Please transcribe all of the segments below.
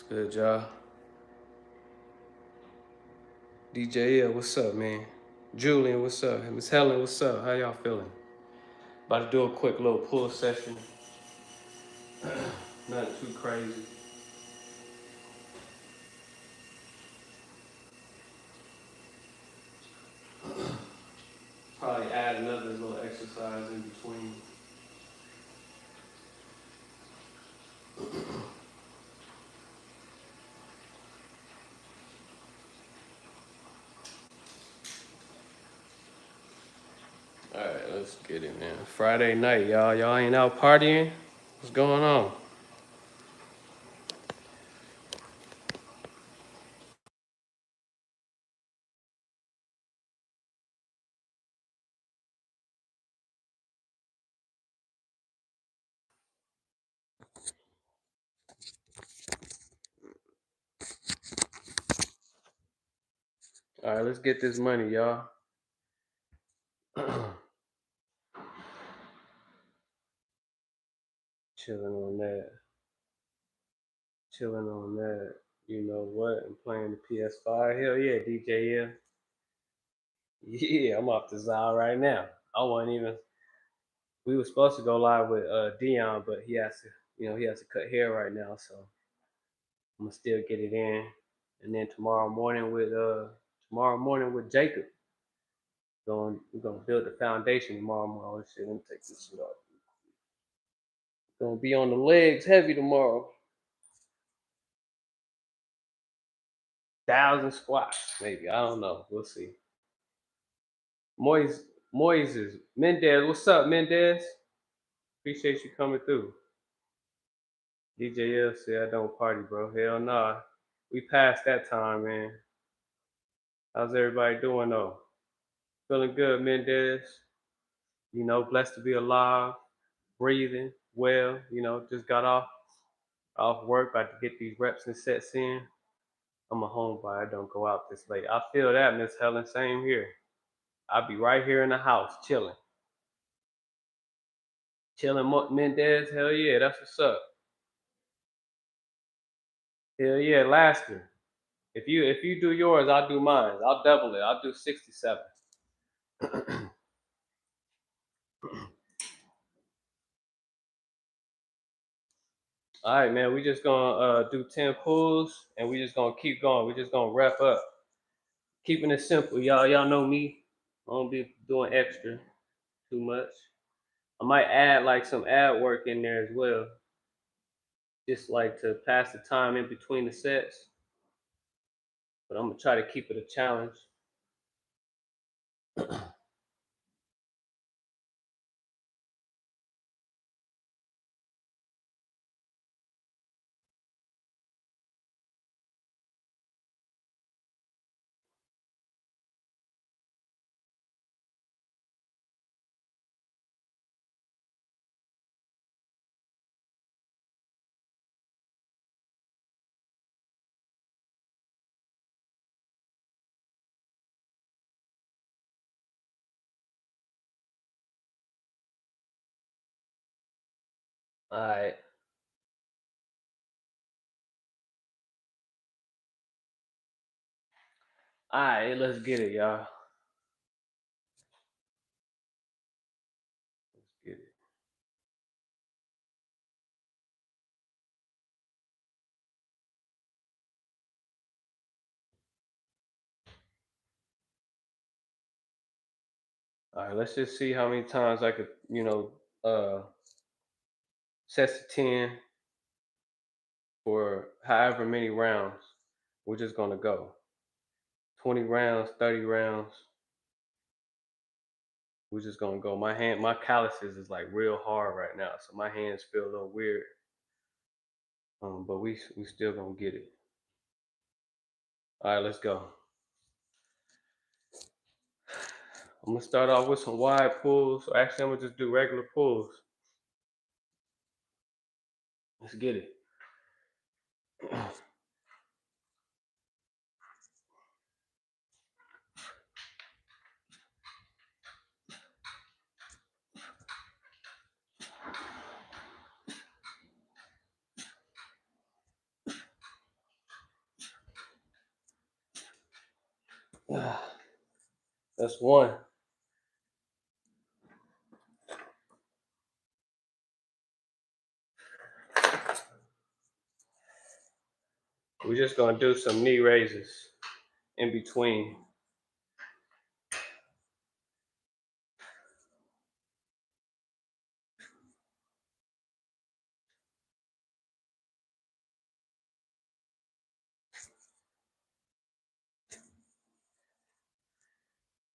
Good, y'all. DJ L, what's up, man? Julian, what's up? Miss Helen, what's up? How y'all feeling? About to do a quick little pull session. Nothing too crazy. Probably add another little exercise in between. All right, let's get it, man. Friday night, y'all. Y'all ain't out partying? What's going on? All right, let's get this money, y'all. Chilling on that. Chilling on that. You know what? I'm playing the PS5. Hell yeah, DJ L. Yeah, I'm off the Zal right now. I wasn't even. We were supposed to go live with Dion, but he has to cut hair right now, so I'm gonna still get it in. And then tomorrow morning with Jacob, we're gonna build the foundation tomorrow morning. Oh, shit, let me take this shit off. Gonna be on the legs heavy tomorrow. 1,000 squats, maybe. I don't know. We'll see. Moises, Moises, Mendez, what's up, Mendez? Appreciate you coming through. DJ L said I don't party, bro. Hell nah. We passed that time, man. How's everybody doing though? Feeling good, Mendez. Blessed to be alive, breathing, well. Just got off work, about to get these reps and sets in. I'm a homebody. I don't go out this late. I feel that, Miss Helen. Same here. I'll be right here in the house, chilling. Chilling, Mendez. Hell yeah, that's what's up. Hell yeah, Laster. If you do yours, I'll do mine. I'll double it. I'll do 67. All right, man. We just gonna do 10 pulls, and we just gonna keep going. We just gonna wrap up. Keeping it simple, y'all. Y'all know me. I don't be doing extra too much. I might add like some ad work in there as well, just like to pass the time in between the sets. But I'm gonna try to keep it a challenge. All right. All right, let's get it, y'all. Let's get it. All right, let's just see how many times I could, sets to 10 for however many rounds. We're just gonna go. 20 rounds, 30 rounds. We're just gonna go. My calluses is like real hard right now, so my hands feel a little weird. But we still gonna get it. All right, let's go. I'm gonna start off with some wide pulls. Actually, I'm gonna just do regular pulls. Let's get it. That's one. We're just gonna do some knee raises in between.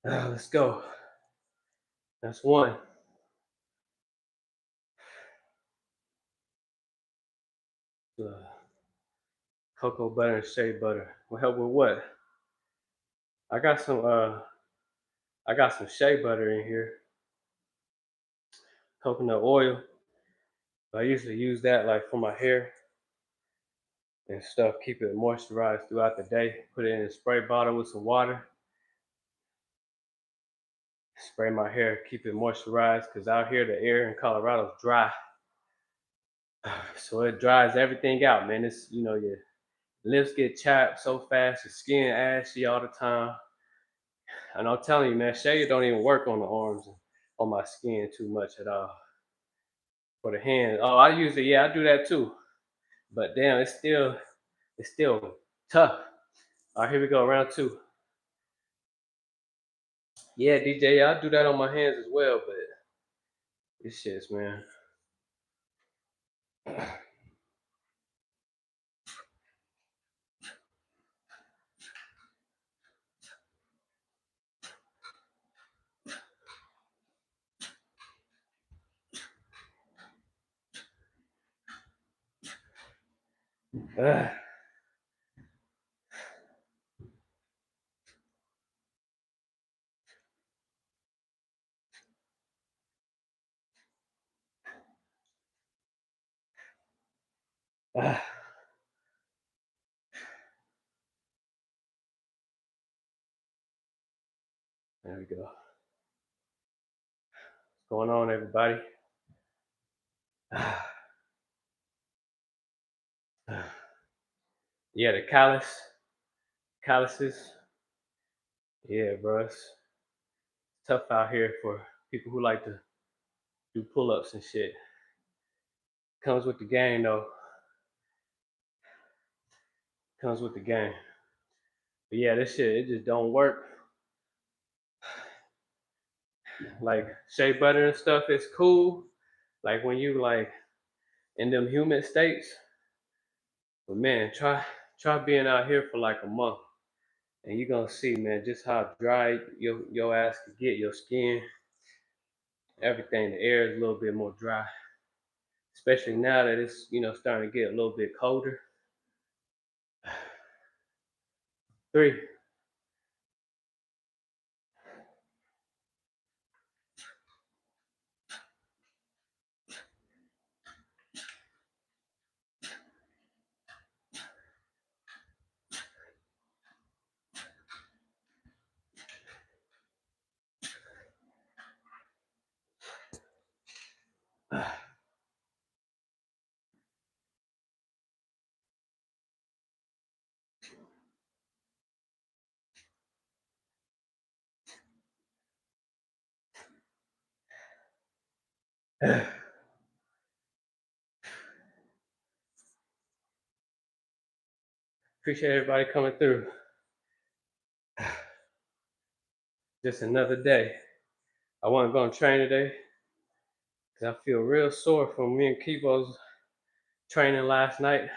Let's go. That's one. Cocoa butter and shea butter. Will help with what? I got some shea butter in here. Coconut oil. I usually use that like for my hair and stuff. Keep it moisturized throughout the day. Put it in a spray bottle with some water. Spray my hair. Keep it moisturized because out here the air in Colorado is dry. So it dries everything out, man. It's your lips get chapped so fast, your skin ashy all the time. And I'm telling you, man, shea don't even work on the arms, on my skin too much at all. For the hands, oh, I use it. Yeah, I do that too. But damn, it's still tough. All right, here we go, round two. Yeah, DJ, yeah, I do that on my hands as well, but this shit's, man. There we go. What's going on, everybody? Yeah, the calluses. Yeah, bro, it's tough out here for people who like to do pull-ups and shit. Comes with the game, though. Comes with the game. But yeah, this shit, it just don't work. Like shea butter and stuff is cool. Like when you like in them humid states. But man, try being out here for like a month. And you're gonna see, man, just how dry your ass could get, your skin, everything. The air is a little bit more dry. Especially now that it's, starting to get a little bit colder. Three. Appreciate everybody coming through. Just another day. I wasn't gonna train today because I feel real sore from me and Kibo's training last night.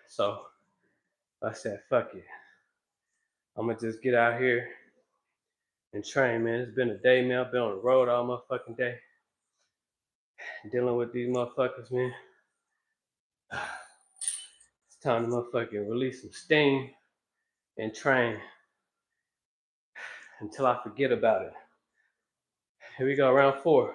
So I said, fuck it. I'm gonna just get out here and train, man. It's been a day, man. I've been on the road all motherfucking day. Dealing with these motherfuckers, man. It's time to motherfucking release some steam and train until I forget about it. Here we go, round four.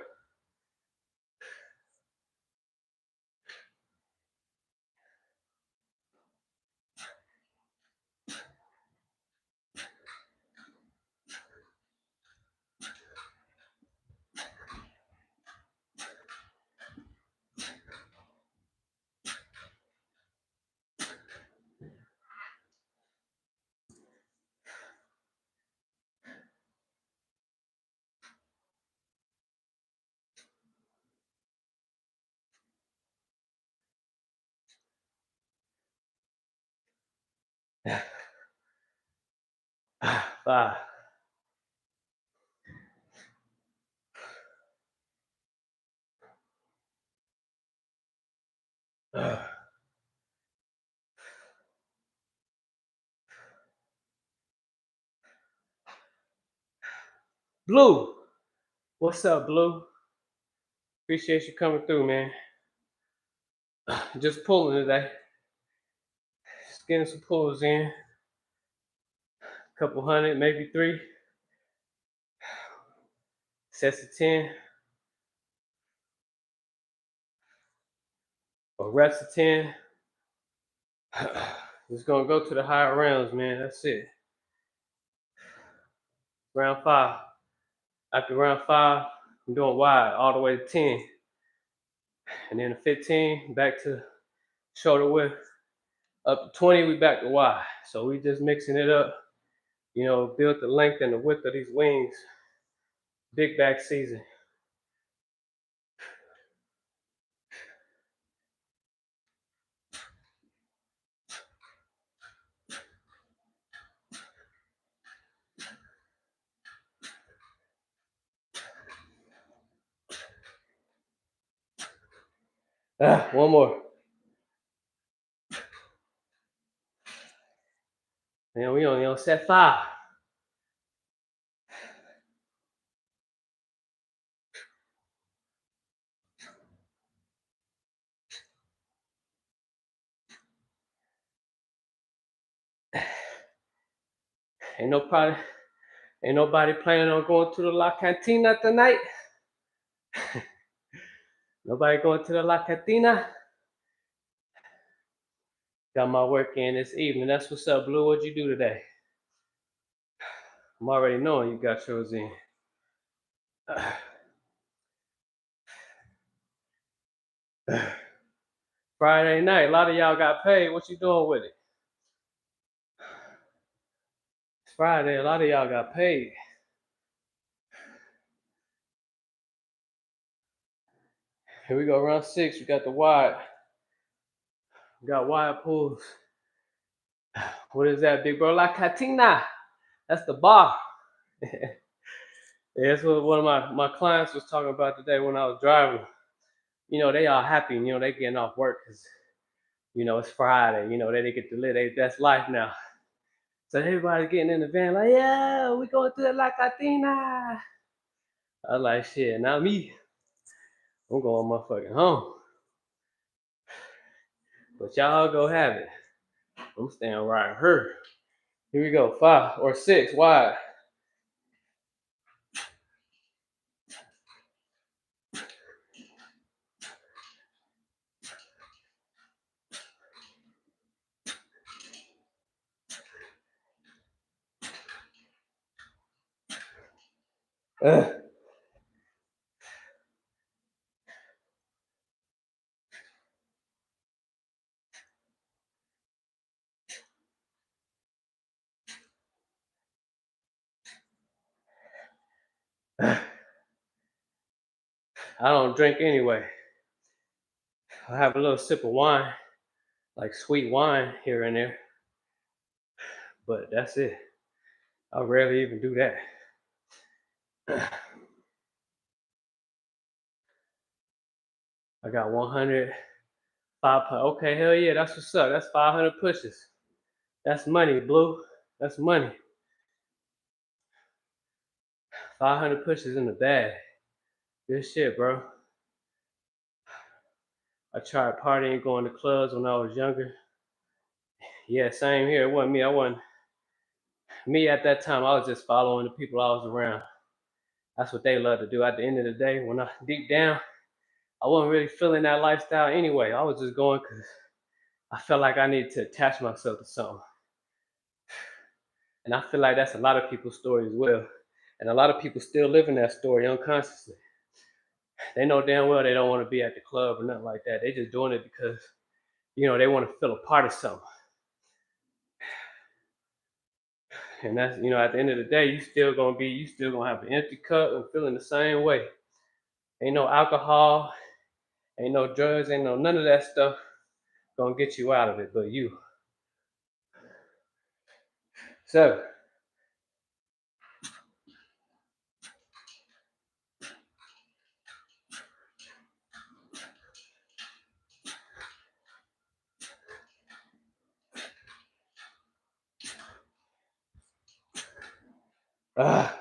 5. Blue, what's up, Blue? Appreciate you coming through, man. Just pulling today. Just getting some pulls in. Couple hundred, maybe 3. Sets of 10. Or reps of 10. Just gonna go to the higher rounds, man. That's it. Round 5. After round 5, I'm doing wide all the way to 10. And then the 15, back to shoulder width. Up to 20, we back to wide. So we just mixing it up. You know, build the length and the width of these wings. Big back season. One more. And we only on set 5. Ain't nobody planning on going to the La Cantina tonight. Nobody going to the La Cantina. Got my work in this evening. That's what's up, Blue. What'd you do today? I'm already knowing you got yours in. Friday night, a lot of y'all got paid. What you doing with it? It's Friday, a lot of y'all got paid. Here we go, round 6. We got the wide. We got wide pulls. What is that, big bro? La Cantina. That's the bar. Yeah, that's what one of my clients was talking about today when I was driving. You know, they all happy. You know, they getting off work because, you know, it's Friday. You know, they get to live their best life now. So everybody's getting in the van like, yeah, we going to the La Cantina. I was like, shit, not me. I'm going motherfucking home. But y'all go have it. I'm staying right here. Here we go, 5 or 6 wide. I don't drink anyway. I have a little sip of wine, like sweet wine here and there. But that's it. I rarely even do that. I got 105. Okay, hell yeah, that's what's up. That's 500 pushes. That's money, Blue. That's money. 500 pushes in the bag. Good shit, bro. I tried partying, going to clubs when I was younger. Yeah, same here. It wasn't me. I wasn't me at that time. I was just following the people I was around. That's what they love to do. At the end of the day, when I deep down, I wasn't really feeling that lifestyle anyway. I was just going because I felt like I needed to attach myself to something. And I feel like that's a lot of people's story as well. And a lot of people still live in that story unconsciously. They know damn well they don't want to be at the club or nothing like that. They just doing it because, you know, they want to feel a part of something. And that's, you know, at the end of the day, you still gonna have an empty cup and feeling the same way. Ain't no alcohol, ain't no drugs, ain't no none of that stuff gonna get you out of it, but you. So Ah.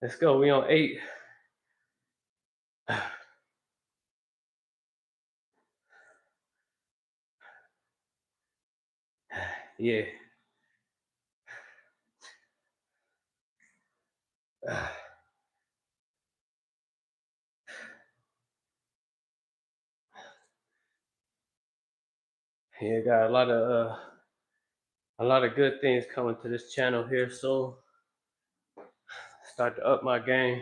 Let's go. We on 8. Yeah. Yeah, got a lot of good things coming to this channel here soon. Start to up my game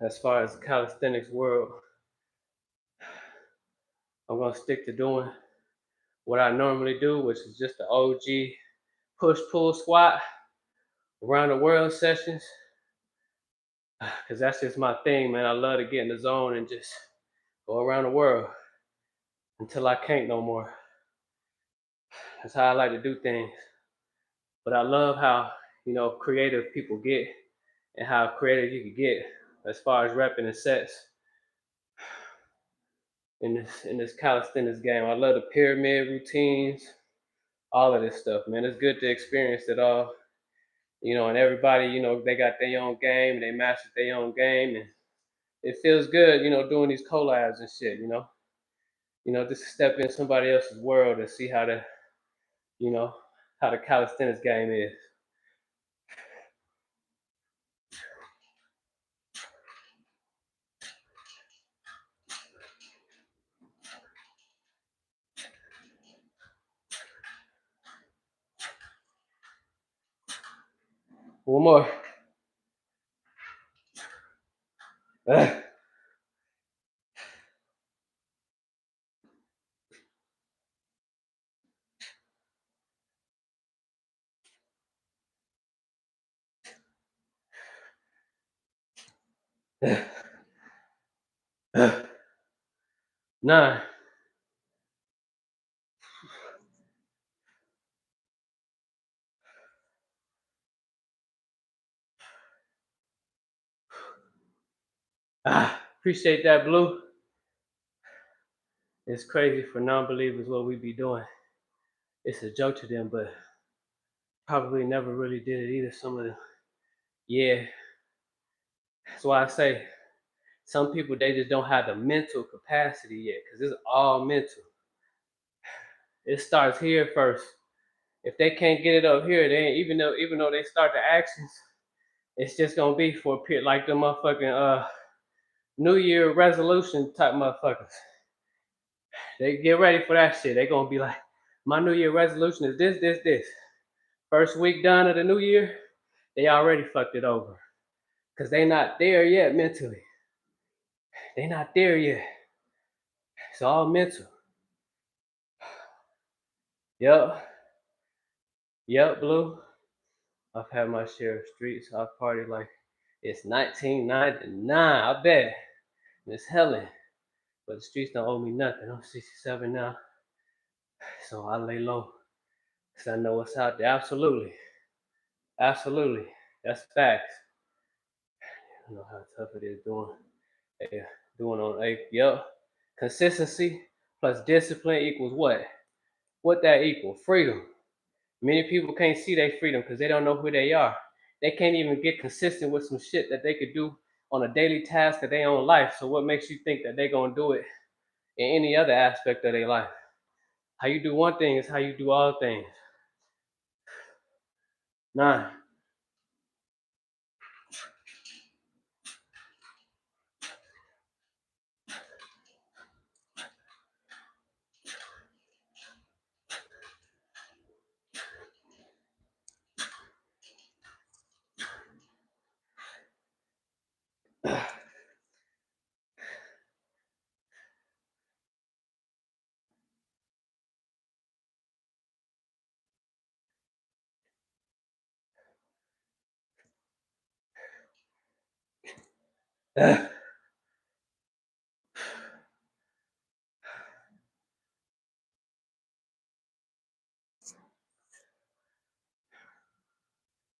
as far as the calisthenics world. I'm gonna stick to doing what I normally do, which is just the OG push pull squat around the world sessions. Cause that's just my thing, man. I love to get in the zone and just go around the world until I can't no more. That's how I like to do things. But I love how, creative people get and how creative you can get as far as repping and sets in this calisthenics game. I love the pyramid routines, all of this stuff, man. It's good to experience it all. And everybody, they got their own game, they mastered their own game, and it feels good, doing these collabs and shit, just to step in somebody else's world and see you know, how the calisthenics game is. One more. Nine. Appreciate that, Blue. It's crazy for non-believers what we be doing. It's a joke to them, but probably never really did it either. Some of them, yeah. That's why I say some people, they just don't have the mental capacity yet, because it's all mental. It starts here first. If they can't get it up here, they even though they start the actions, it's just gonna be for a period, like the motherfucking New Year resolution type motherfuckers. They get ready for that shit. They gonna be like, my New Year resolution is this, this, this. First week done of the New Year, they already fucked it over, cause they not there yet mentally. They not there yet. It's all mental. Yep. Yep, Blue. I've had my share of streets. I've partied like it's 1999. I bet. It's hella. But the streets don't owe me nothing. I'm 67 now. So I lay low. Because I know what's out there. Absolutely. Absolutely. That's facts. I know how tough it is doing on 8. Yep. Consistency plus discipline equals what? What that equal? Freedom. Many people can't see their freedom because they don't know who they are. They can't even get consistent with some shit that they could do on a daily task of their own life. So what makes you think that they're gonna do it in any other aspect of their life? How you do one thing is how you do all things. 9.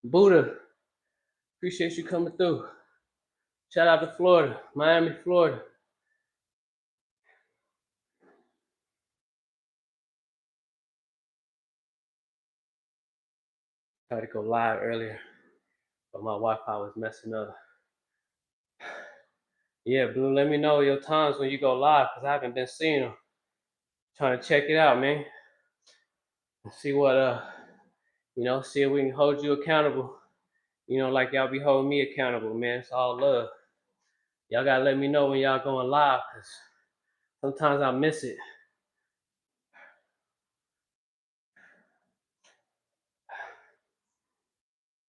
Buddha, Appreciate you coming through. Shout out to Florida, Miami, Florida. Tried to go live earlier, but my Wi-Fi was messing up. Yeah, Blue, let me know your times when you go live, because I haven't been seeing them. Trying to check it out, man. See what, see if we can hold you accountable. Like y'all be holding me accountable, man. It's all love. Y'all gotta let me know when y'all going live, because sometimes I miss it.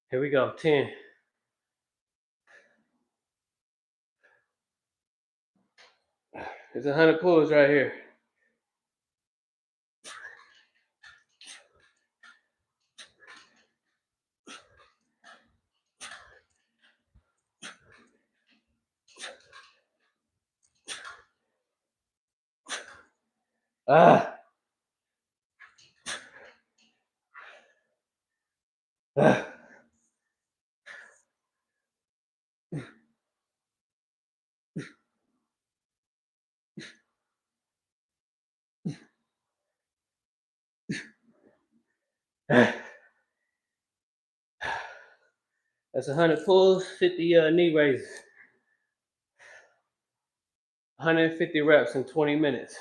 Here we go, 10. There's 100 pulls right here. Ah. Ah. That's 100 pulls, 50 knee raises. 150 reps in 20 minutes.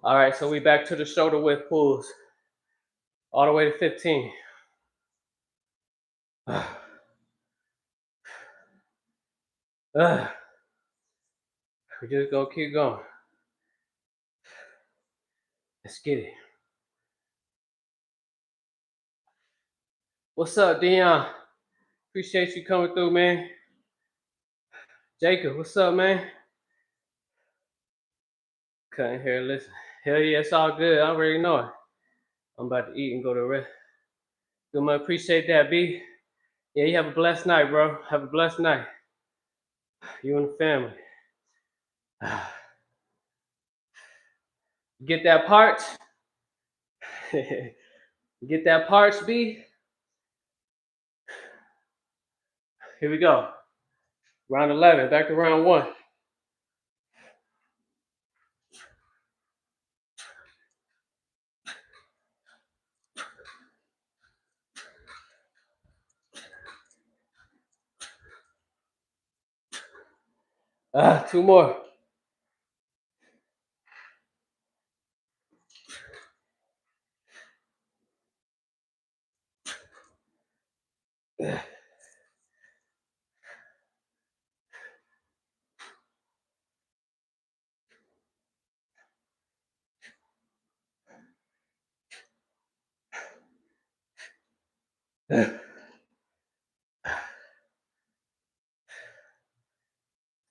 All right, so we back to the shoulder width pulls. All the way to 15. We just gonna keep going. Let's get it. What's up, Dion? Appreciate you coming through, man. Jacob, what's up, man? Cutting here, listen. Hell yeah, it's all good. I already know it. I'm about to eat and go to rest. Good man, appreciate that, B. Yeah, you have a blessed night, bro. Have a blessed night. You and the family. Get that parch. Get that parch, B. Here we go. Round 11, back to round 1. Two more.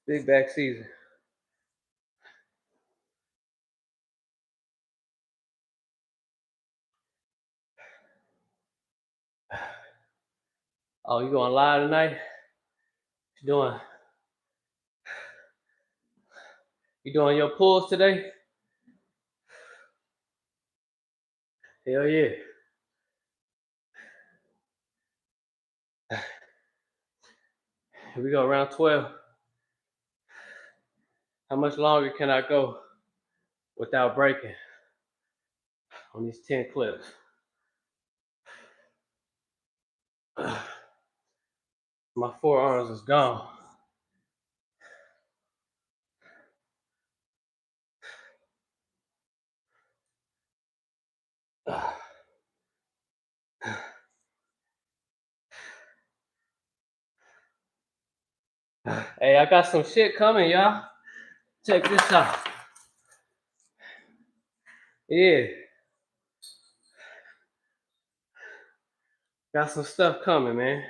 Big back season. Oh, you going live tonight? What you doing? You doing your pulls today? Hell yeah. Here we go, round 12. How much longer can I go without breaking on these 10 clips? My forearms is gone. Hey, I got some shit coming, y'all. Check this out. Yeah. Got some stuff coming, man.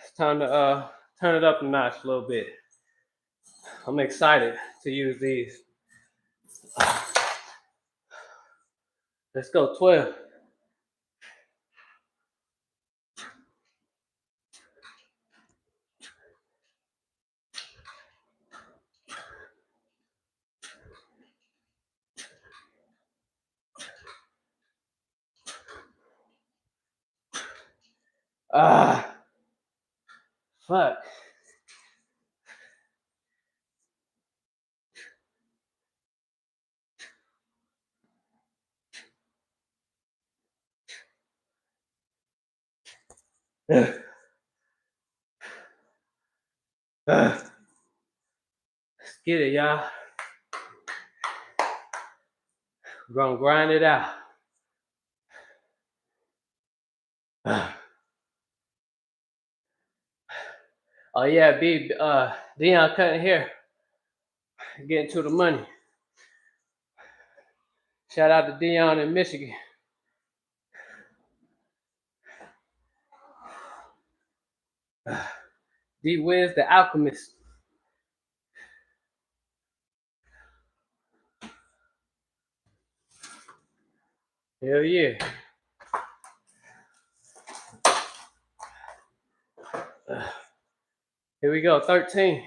It's time to turn it up a notch a little bit. I'm excited to use these. Let's go, 12. Fuck. Let's get it, y'all. We're gonna grind it out. Oh yeah, Dion cutting hair. Getting to the money. Shout out to Dion in Michigan. D Wiz the Alchemist. Hell yeah. Here we go, 13.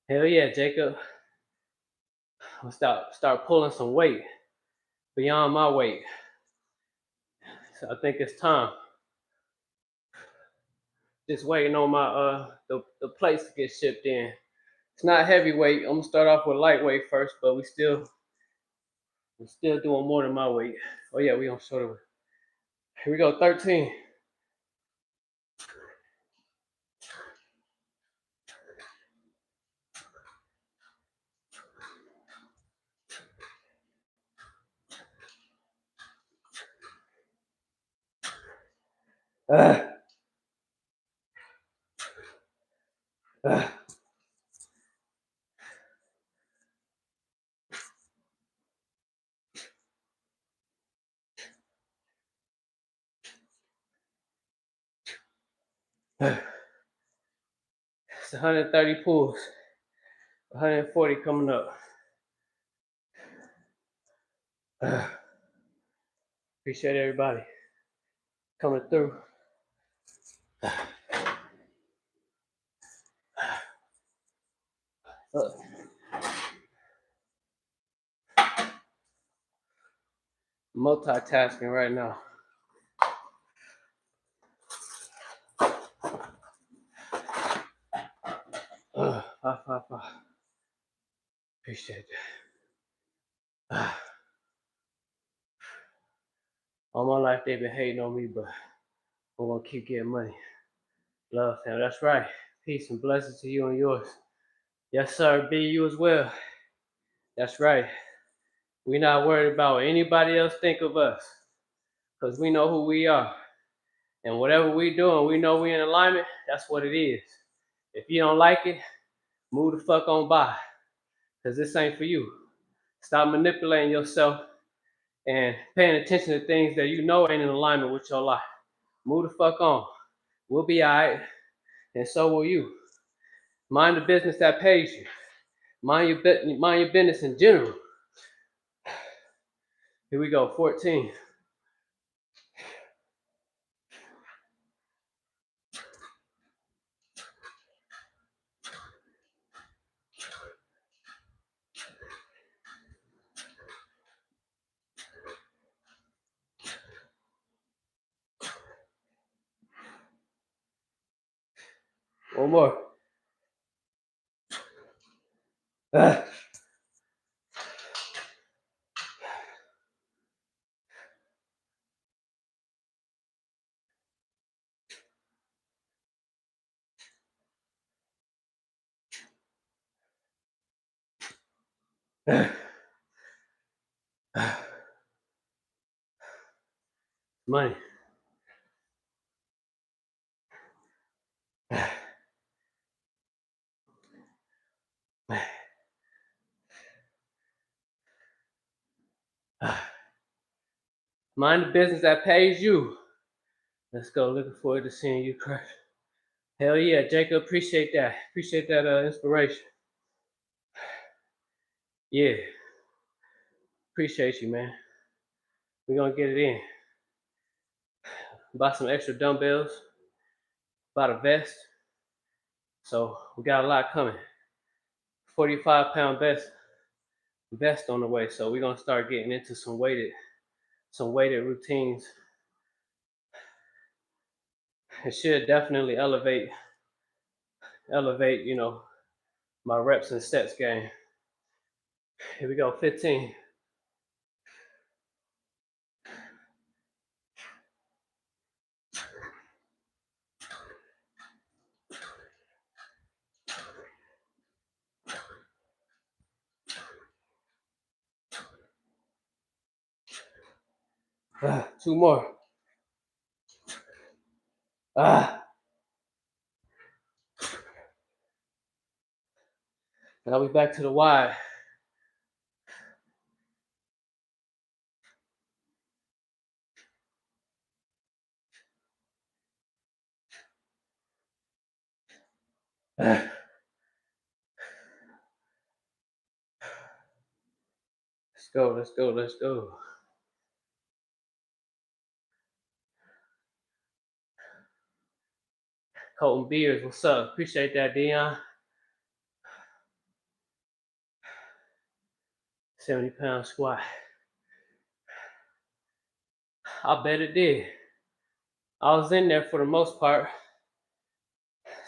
Hell yeah, Jacob. I'll start pulling some weight beyond my weight. So I think it's time. Just waiting on my the plates to get shipped in. It's not heavyweight. I'm gonna start off with lightweight first, but we're still doing more than my weight. Oh yeah, we on shoulder. Here we go, 13. It's 130 pulls, 140 coming up. Appreciate everybody coming through. Multitasking right now. Appreciate that. All my life they've been hating on me, but I'm gonna keep getting money. Love, fam. That's right. Peace and blessings to you and yours. Yes, sir. Be you as well. That's right. We're not worried about what anybody else think of us, because we know who we are. And whatever we doing, we know we in alignment. That's what it is. If you don't like it, move the fuck on by, because this ain't for you. Stop manipulating yourself and paying attention to things that you know ain't in alignment with your life. Move the fuck on. We'll be all right, and so will you. Mind the business that pays you. Mind your business in general. Here we go, 14. One more. Money. Mind the business that pays you. Let's go. Looking forward to seeing you crush. Hell yeah, Jacob. Appreciate that. Appreciate that inspiration. Yeah. Appreciate you, man. We're gonna get it in. Buy some extra dumbbells. Buy a vest. So we got a lot coming. 45-pound vest. vest on the way. So we're gonna start getting into some weighted routines. It should definitely elevate, my reps and sets game. Here we go, 15. Two more. Now we back to the wide. Let's go, let's go, let's go. Colton Beers, what's up? Appreciate that, Dion. 70-pound squat. I bet it did. I was in there for the most part.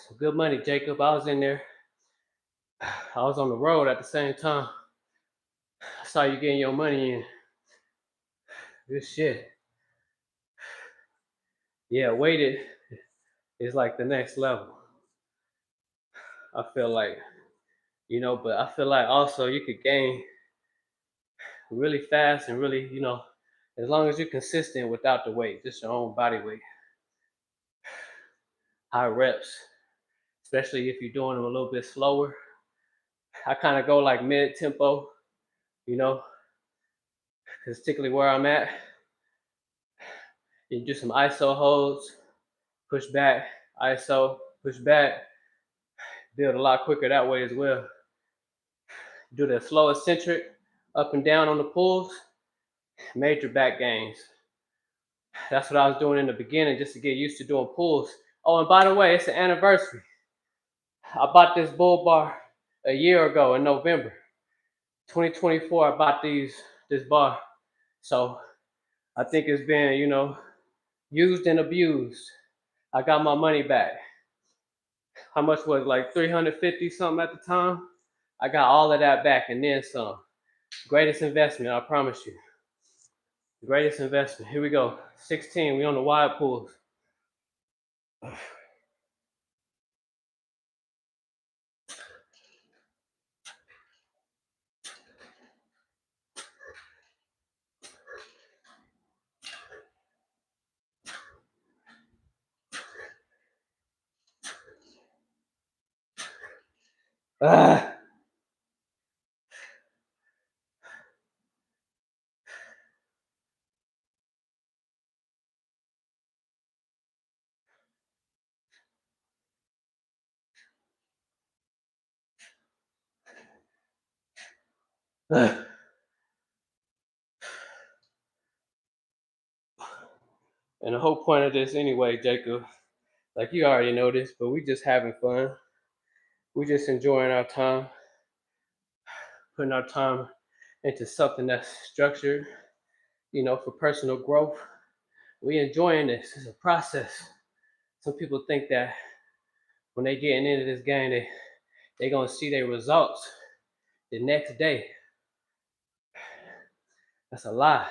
Some good money, Jacob. I was in there. I was on the road at the same time. I saw you getting your money in. Good shit. Yeah, weighted is like the next level. I feel like, but I feel like also you could gain really fast and really, as long as you're consistent without the weight, just your own body weight. High reps, especially if you're doing them a little bit slower. I kind of go like mid tempo, because particularly where I'm at, you do some ISO holds, push back, ISO, push back, build a lot quicker that way as well. Do the slow eccentric up and down on the pulls, major back gains. That's what I was doing in the beginning just to get used to doing pulls. Oh, and by the way, it's an anniversary. I bought this BULLBAR a year ago in November. 2024, I bought this bar. So I think it's been, used and abused. I got my money back. How much was it, like 350 something at the time? I got all of that back and then some. Greatest investment, I promise you. Greatest investment. Here we go. 16, we on the wide pulls. Ah. And the whole point of this anyway, Jacob, like you already know this, but we just having fun. We just enjoying our time, putting our time into something that's structured, for personal growth. We enjoying this. It's a process. Some people think that when they getting into this game, they gonna see their results the next day. That's a lie.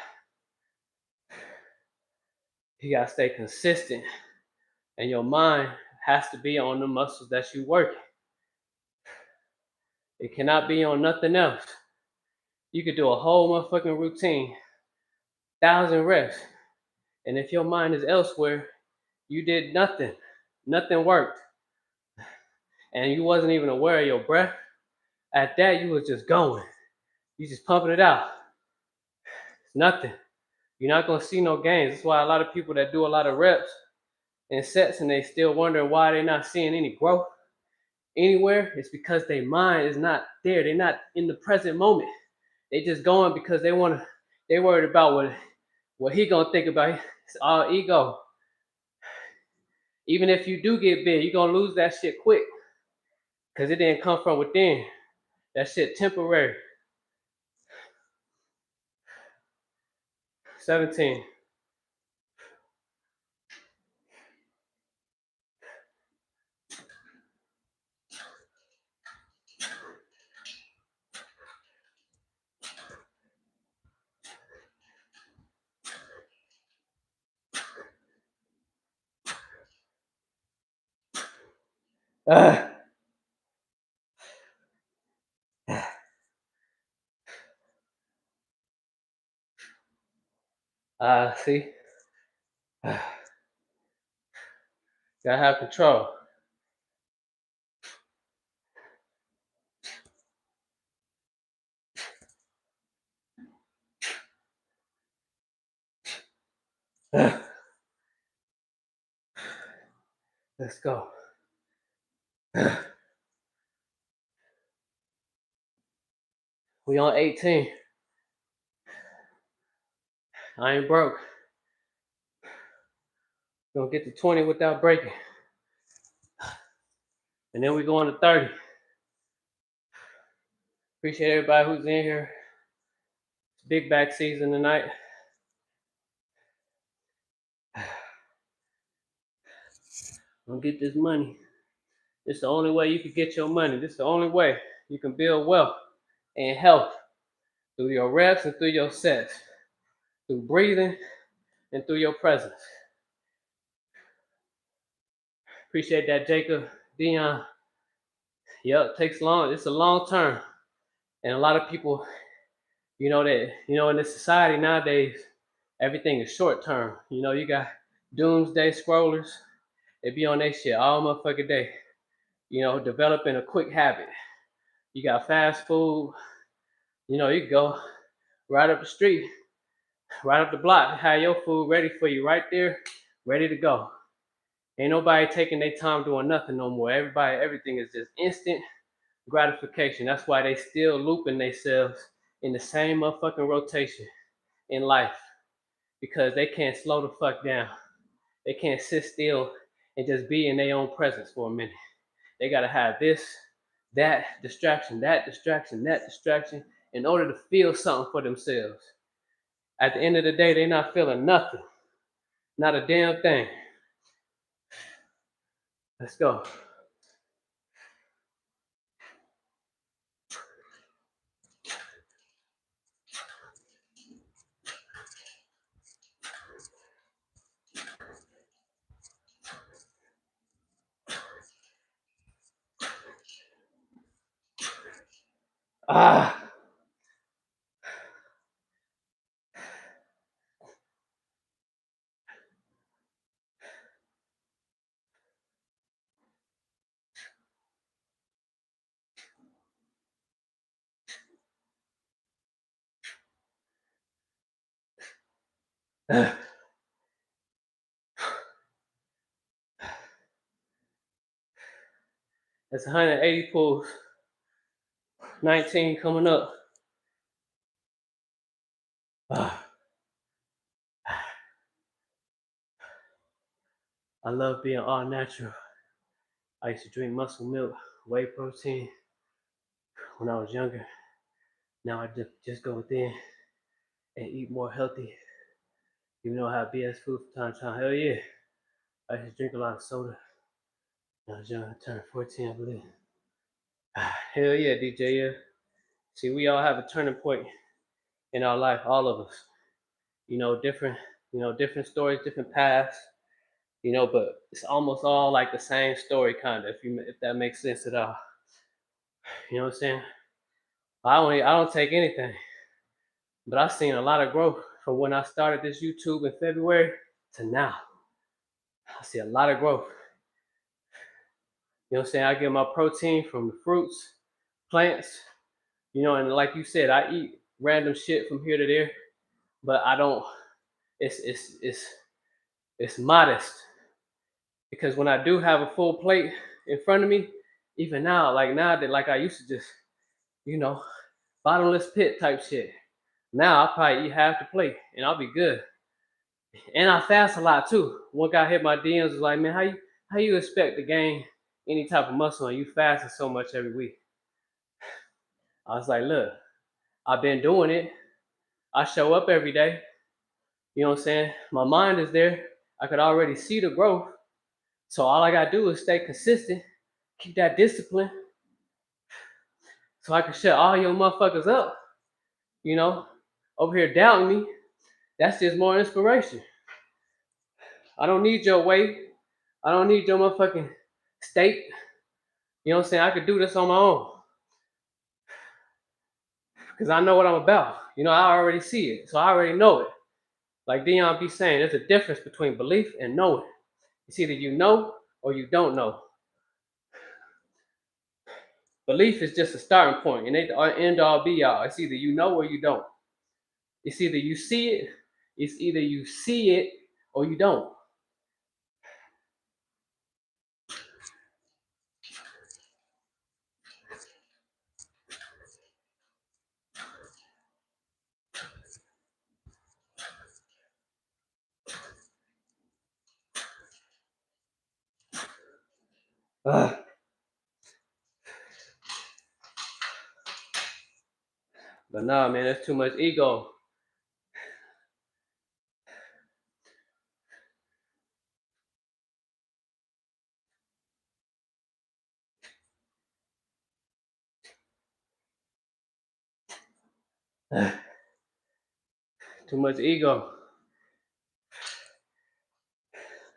You gotta stay consistent, and your mind has to be on the muscles that you working. It cannot be on nothing else. You could do a whole motherfucking routine, 1,000 reps, and if your mind is elsewhere, you did nothing. Nothing worked, and you wasn't even aware of your breath. At that, you was just going. You just pumping it out. It's nothing. You're not gonna see no gains. That's why a lot of people that do a lot of reps and sets and they still wondering why they're not seeing any growth anywhere, it's because their mind is not there. They're not in the present moment. They just going because they worried about what he gonna think about. It's all ego. Even if you do get big, you're gonna lose that shit quick. Cause it didn't come from within. That shit temporary. 17. See, gotta have control. Let's go. We on 18. I ain't broke. Gonna get to 20 without breaking. And then we go on to 30. Appreciate everybody who's in here. It's big back season tonight. Gonna get this money. It's the only way you can get your money. This is the only way you can build wealth and health through your reps and through your sets, through breathing and through your presence. Appreciate that, Jacob, Dion. Yep, it takes long. It's a long term. And a lot of people, you know, that, you know, in this society nowadays, everything is short term. You know, you got doomsday scrollers. They be on their shit all motherfucking day. You know, developing a quick habit. You got fast food. You know, you can go right up the street, right up the block, have your food ready for you right there, ready to go. Ain't nobody taking their time doing nothing no more. Everything is just instant gratification. That's why they still looping themselves in the same motherfucking rotation in life, because they can't slow the fuck down. They can't sit still and just be in their own presence for a minute. They gotta have this, that distraction, that distraction, that distraction in order to feel something for themselves. At the end of the day, they're not feeling nothing, not a damn thing. Let's go. Ah. That's 180 pulls. 19 coming up. I love being all natural. I used to drink muscle milk, whey protein when I was younger. Now I just go within and eat more healthy. Even though I have BS food from time to time. Hell yeah. I used to drink a lot of soda when I was young. I turned 14, I believe. Hell yeah, DJ. Yeah. See, we all have a turning point in our life, all of us. You know, different stories, different paths. You know, but it's almost all like the same story, kind of. If that makes sense at all. You know what I'm saying? I don't take anything, but I've seen a lot of growth from when I started this YouTube in February to now. I see a lot of growth. You know what I'm saying? I get my protein from the fruits, plants, you know, and like you said, I eat random shit from here to there, but I don't. It's modest, because when I do have a full plate in front of me, even now, like I used to just, you know, bottomless pit type shit. Now I'll probably eat half the plate and I'll be good. And I fast a lot too. One guy hit my DMs was like, man, how you expect to gain any type of muscle and you fasting so much every week? I was like, look, I've been doing it. I show up every day. You know what I'm saying? My mind is there. I could already see the growth. So all I gotta do is stay consistent, keep that discipline, so I can shut all your motherfuckers up. You know, over here doubting me. That's just more inspiration. I don't need your weight. I don't need your motherfucking state. You know what I'm saying? I could do this on my own. Because I know what I'm about. You know, I already see it. So I already know it. Like Dion be saying, there's a difference between belief and knowing. It's either you know or you don't know. Belief is just a starting point, and it end all be all. It's either you know or you don't. It's either you see it, it's either you see it or you don't. Ugh. But nah, man, that's too much ego. Ugh. Too much ego.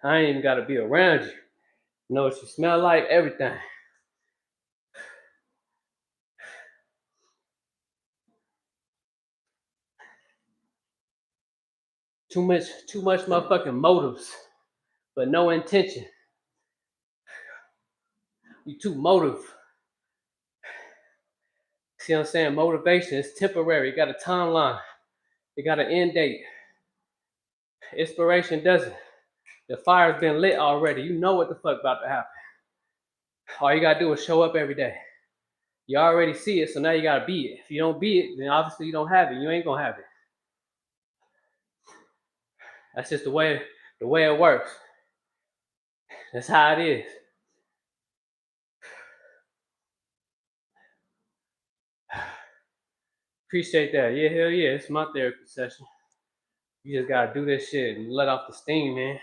I ain't even gotta be around you. Know what you smell like, everything. Too much motherfucking motives, but no intention. You too motive. See what I'm saying? Motivation is temporary. You got a timeline. You got an end date. Inspiration doesn't. The fire's been lit already. You know what the fuck about to happen. All you gotta do is show up every day. You already see it, so now you gotta be it. If you don't be it, then obviously you don't have it. You ain't gonna have it. That's just the way it works. That's how it is. Appreciate that. Yeah, hell yeah. It's my therapy session. You just gotta do this shit and let off the steam, man.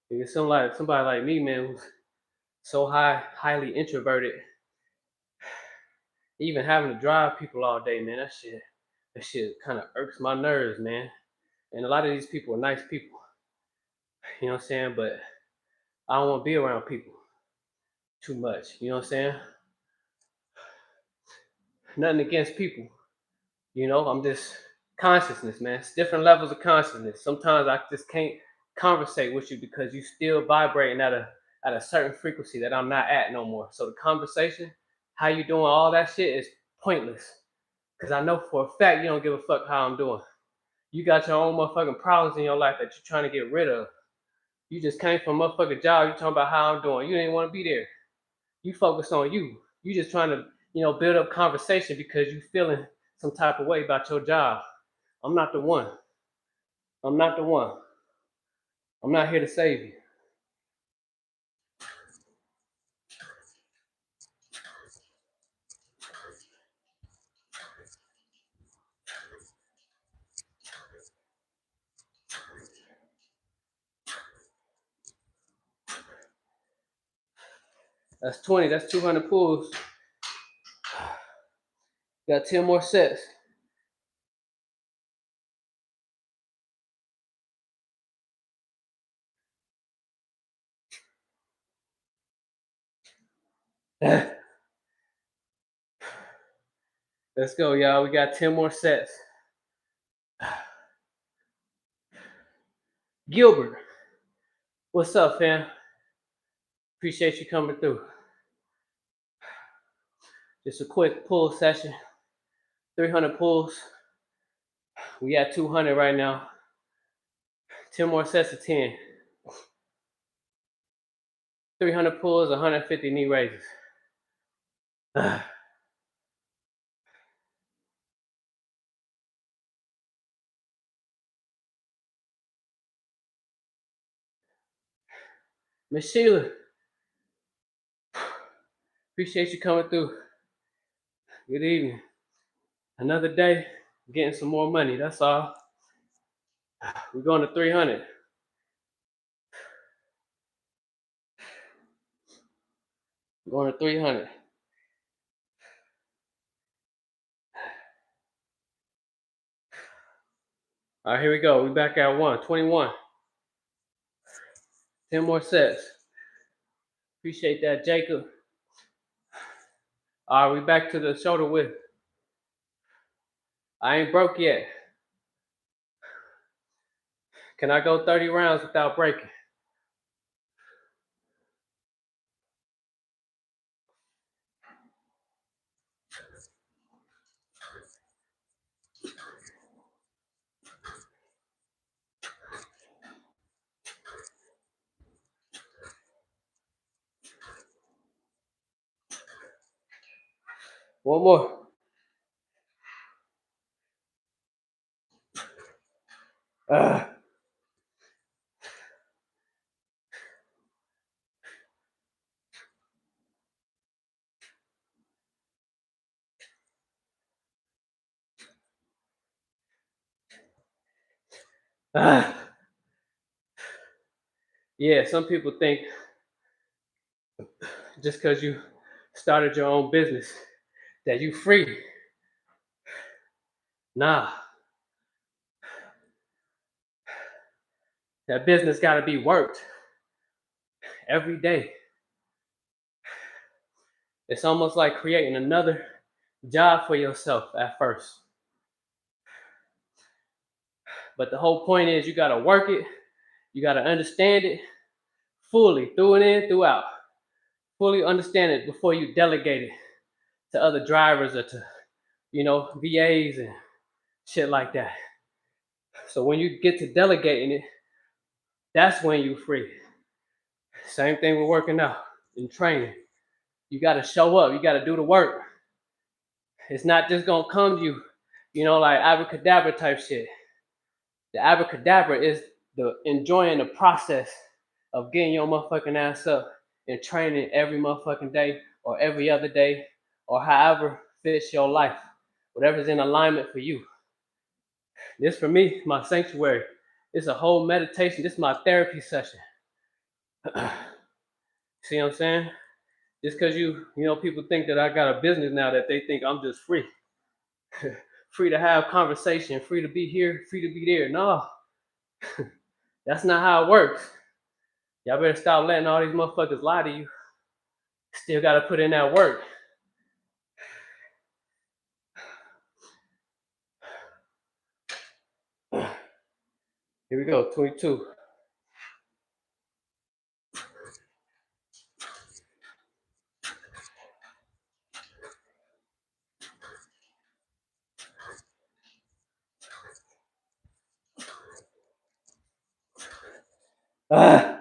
Because somebody like me, man, who's so highly introverted, even having to drive people all day, man, that shit kind of irks my nerves, man. And a lot of these people are nice people, you know what I'm saying? But I don't want to be around people too much, you know what I'm saying? Nothing against people, you know. I'm just consciousness, man. It's different levels of consciousness. Sometimes I just can't conversate with you because you still vibrating at a certain frequency that I'm not at no more. So the conversation, how you doing, all that shit is pointless. Cause I know for a fact you don't give a fuck how I'm doing. You got your own motherfucking problems in your life that you're trying to get rid of. You just came from a motherfucking job. You talking about how I'm doing. You didn't want to be there. You focus on you. You just trying to, build up conversation because you feeling some type of way about your job. I'm not the one. I'm not the one. I'm not here to save you. That's 20. That's 200 pulls. Got 10 more sets. Let's go, y'all. We got 10 more sets. Gilbert, what's up, fam? Appreciate you coming through. Just a quick pull session. 300 pulls. We at 200 right now. 10 more sets of 10. 300 pulls, 150 knee raises. Miss Sheila, appreciate you coming through. Good evening. Another day, getting some more money. That's all. We're going to 300. We're going to 300. All right, here we go. We back at 121. 10 more sets. Appreciate that, Jacob. All right, we back to the shoulder width. I ain't broke yet. Can I go 30 rounds without breaking? One more. Yeah, some people think just because you started your own business that you free. Nah, that business got to be worked every day. It's almost like creating another job for yourself at first. But the whole point is you got to work it, you got to understand it fully, through and in, throughout. Fully understand it before you delegate it to other drivers or to, VAs and shit like that. So when you get to delegating it, that's when you free. Same thing with working out and training. You got to show up. You got to do the work. It's not just going to come to you, like abracadabra type shit. The abracadabra is the enjoying the process of getting your motherfucking ass up and training every motherfucking day or every other day or however fits your life. Whatever's in alignment for you. This for me, my sanctuary. It's a whole meditation. This is my therapy session. See what I'm saying? Just because people think that I got a business now that they think I'm just free. Free to have conversation, free to be here, free to be there. No, that's not how it works. Y'all better stop letting all these motherfuckers lie to you. Still got to put in that work. Here we go, 22.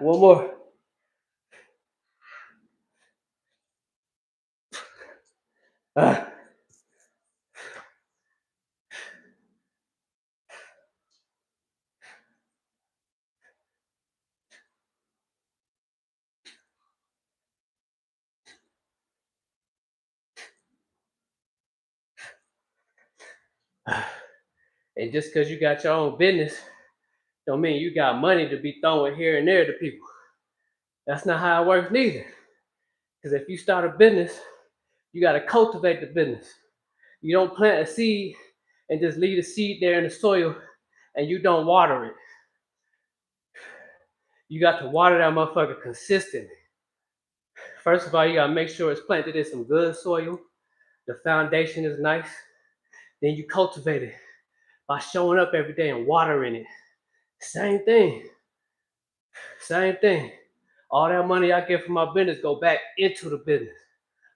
One more. And just because you got your own business, don't mean you got money to be throwing here and there to people. That's not how it works neither. Because if you start a business, you got to cultivate the business. You don't plant a seed and just leave the seed there in the soil and you don't water it. You got to water that motherfucker consistently. First of all, you got to make sure it's planted in some good soil. The foundation is nice. Then you cultivate it by showing up every day and watering it. Same thing. Same thing. All that money I get from my business go back into the business.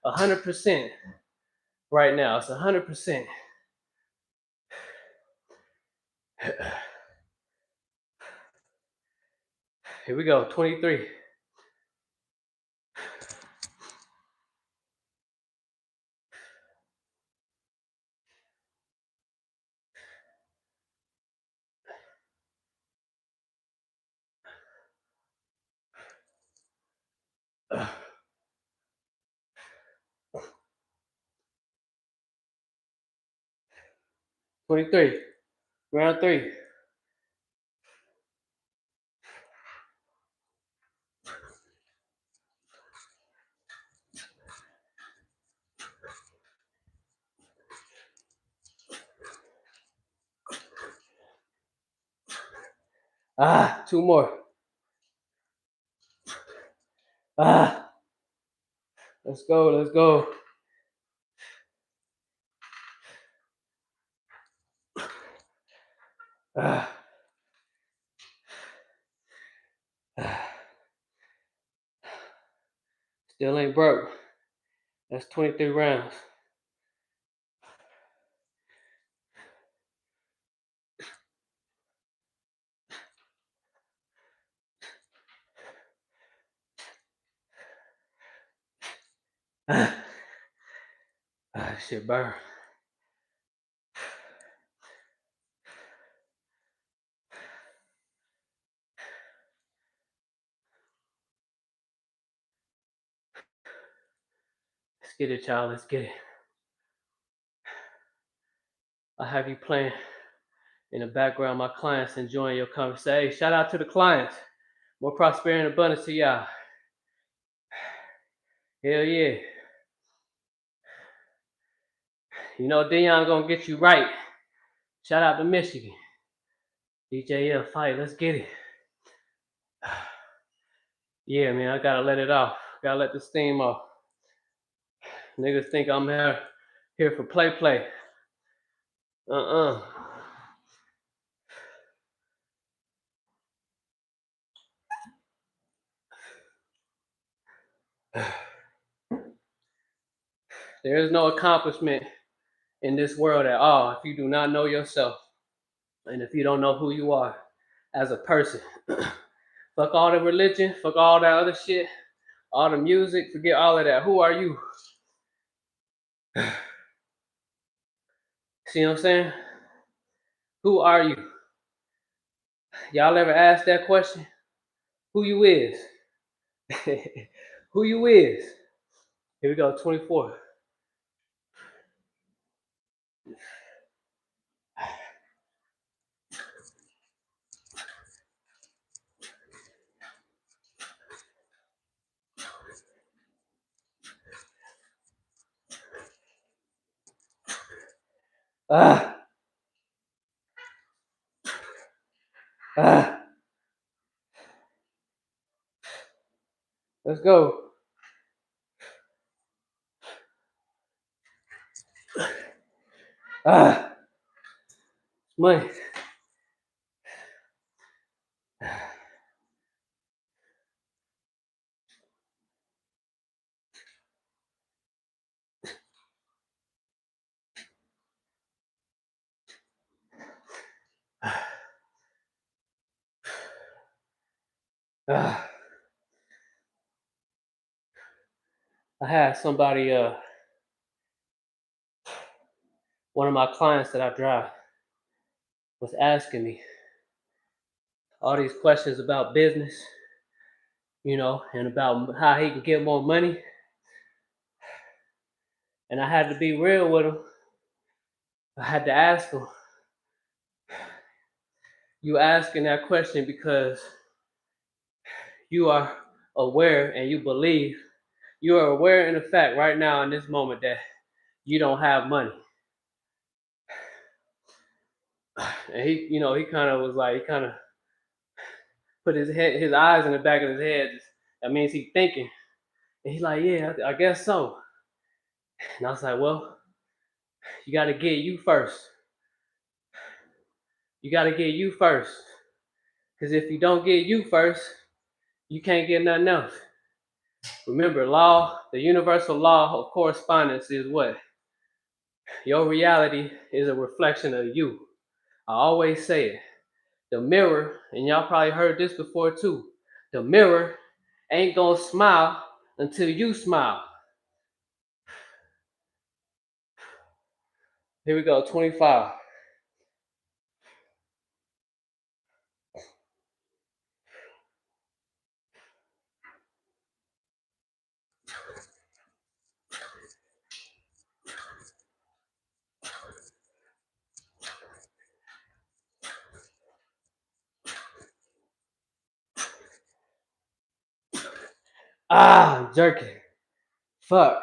100% right now. It's 100%. Here we go, 23. Uh, 23. Round 3. Two more. Let's go, let's go. Still ain't broke. That's 23 rounds. Shit burn. Let's get it, y'all. Let's get it. I have you playing in the background. My clients enjoying your conversation. Hey, shout out to the clients. More prosperity and abundance to y'all. Hell yeah. You know Dion gonna get you right. Shout out to Michigan. DJL fight. Let's get it. Yeah, man. I gotta let it off. Gotta let the steam off. Niggas think I'm here for play. There is no accomplishment in this world at all if you do not know yourself and if you don't know who you are as a person. Fuck all the religion, fuck all that other shit, all the music, forget all of that. Who are you? See what I'm saying? Who are you? Y'all ever asked that question? Who you is? Who you is? Here we go, 24. Let's go. Money. I had somebody, one of my clients that I drive was asking me all these questions about business, and about how he can get more money. And I had to be real with him. I had to ask him, you asking that question because you are aware and you believe, you are aware in the fact right now in this moment that you don't have money. And he kind of was like, he kind of put his eyes in the back of his head. That means he's thinking. And he's like, yeah, I guess so. And I was like, well, you got to get you first. You got to get you first. Because if you don't get you first, you can't get nothing else. Remember, the universal law of correspondence is what? Your reality is a reflection of you. I always say it. The mirror, and y'all probably heard this before too, the mirror ain't gonna smile until you smile. Here we go, 25. I'm jerking. Fuck.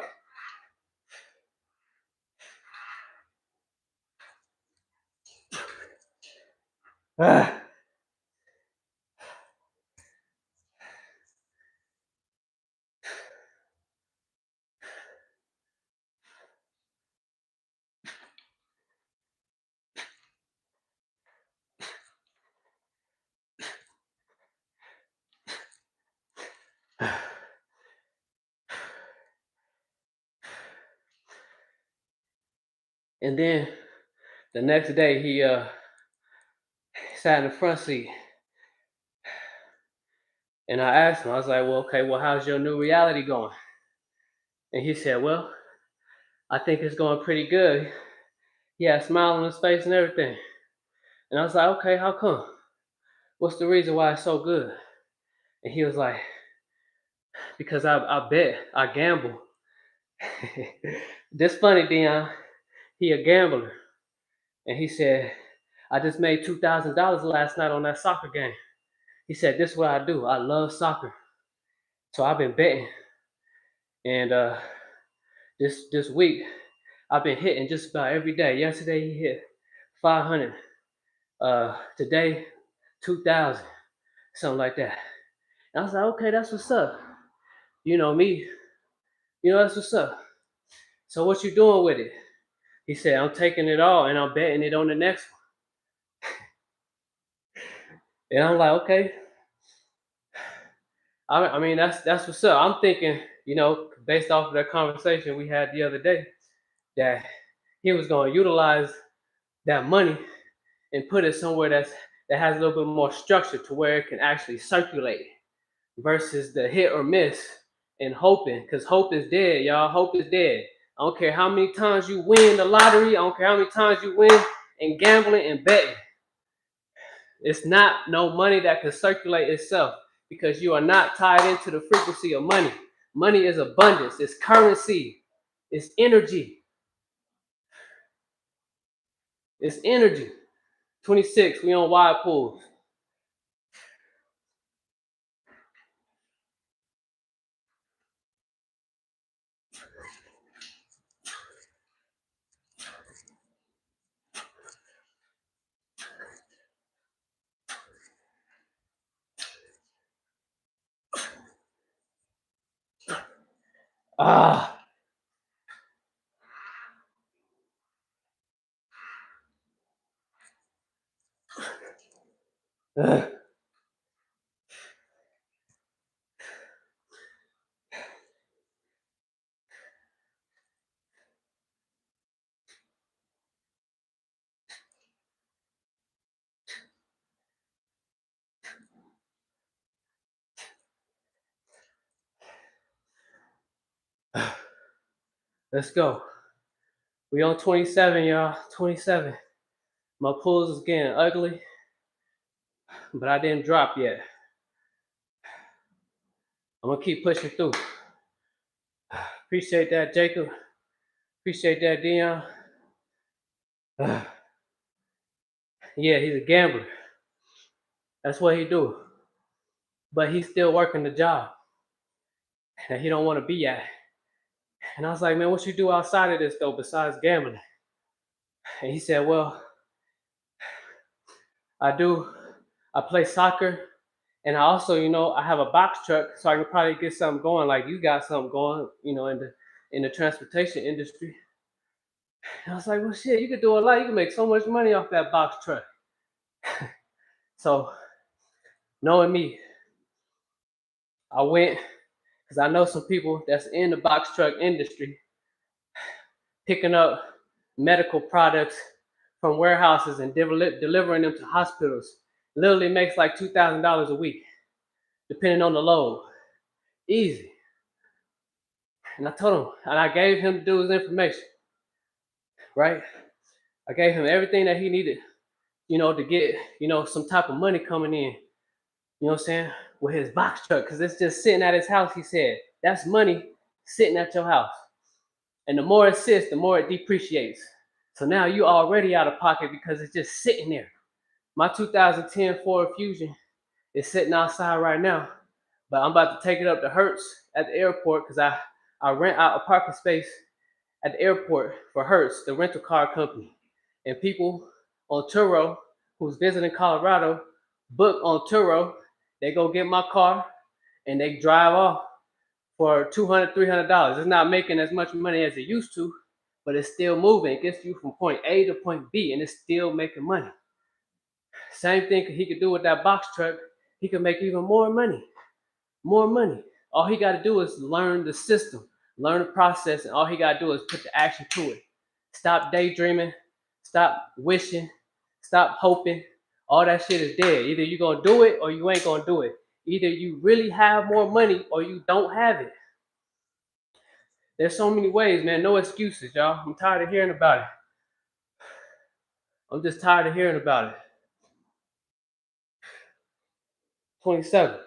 And then the next day he sat in the front seat, and I asked him, I was like, well, okay, well, how's your new reality going? And he said, well, I think it's going pretty good. He had a smile on his face and everything. And I was like, okay, how come? What's the reason why it's so good? And he was like, because I bet, I gamble. This funny, Dion, he a gambler. And he said, I just made $2,000 last night on that soccer game. He said, this is what I do. I love soccer. So I've been betting. And this week, I've been hitting just about every day. Yesterday, he hit 500. Today, 2,000. Something like that. And I was like, okay, that's what's up. You know me. You know, that's what's up. So what you doing with it? He said, I'm taking it all and I'm betting it on the next one. And I'm like, okay. I mean, that's what's up. I'm thinking, you know, based off of that conversation we had the other day, that he was going to utilize that money and put it somewhere that has a little bit more structure to where it can actually circulate versus the hit or miss and hoping, because hope is dead, y'all. Hope is dead. I don't care how many times you win the lottery. I don't care how many times you win in gambling and betting. It's not no money that can circulate itself because you are not tied into the frequency of money. Money is abundance. It's currency. It's energy. It's energy. 26, we on wide pools. Ah. Let's go. We on 27, y'all. 27. My pulls is getting ugly, but I didn't drop yet. I'm gonna keep pushing through. Appreciate that, Jacob. Appreciate that, Dion. Yeah, he's a gambler. That's what he do. But he's still working the job that he don't want to be at. And I was like, man, what you do outside of this though, besides gambling? And he said, well, I play soccer, and I also, you know, I have a box truck, so I could probably get something going, like you got something going, you know, in the transportation industry. And I was like, well, shit, you could do a lot. You can make so much money off that box truck. So, knowing me, I went because I know some people that's in the box truck industry, picking up medical products from warehouses and delivering them to hospitals. Literally makes like $2,000 a week, depending on the load. Easy. And I told him, and I gave him the dude's information, right? I gave him everything that he needed, you know, to get, you know, some type of money coming in, you know what I'm saying, with his box truck, because it's just sitting at his house, he said. That's money sitting at your house. And the more it sits, the more it depreciates. So now you already out of pocket because it's just sitting there. My 2010 Ford Fusion is sitting outside right now, but I'm about to take it up to Hertz at the airport because I rent out a parking space at the airport for Hertz, the rental car company. And people on Turo who's visiting Colorado book on Turo, they go get my car and they drive off for $200, $300. It's not making as much money as it used to, but it's still moving. It gets you from point A to point B, and it's still making money. Same thing he could do with that box truck. He could make even more money. More money. All he got to do is learn the system, learn the process, and all he got to do is put the action to it. Stop daydreaming. Stop wishing. Stop hoping. All that shit is dead. Either you're gonna do it or you ain't gonna do it. Either you really have more money or you don't have it. There's so many ways, man. No excuses, y'all. I'm tired of hearing about it. I'm just tired of hearing about it. 27.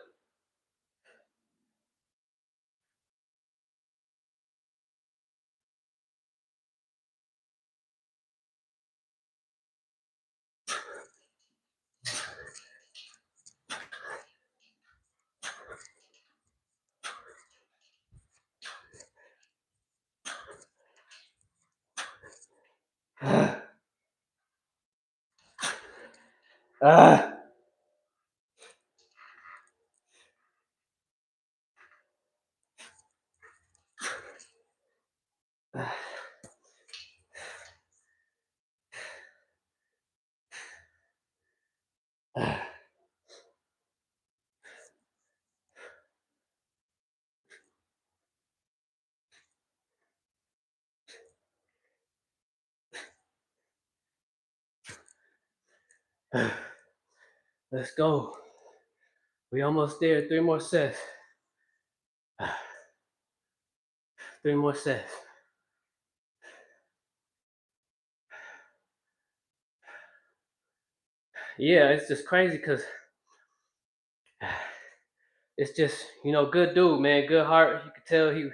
Ah. Let's go. We almost there. 3 more sets. 3 more sets. Yeah, it's just crazy because it's just, good dude, man, good heart. You can tell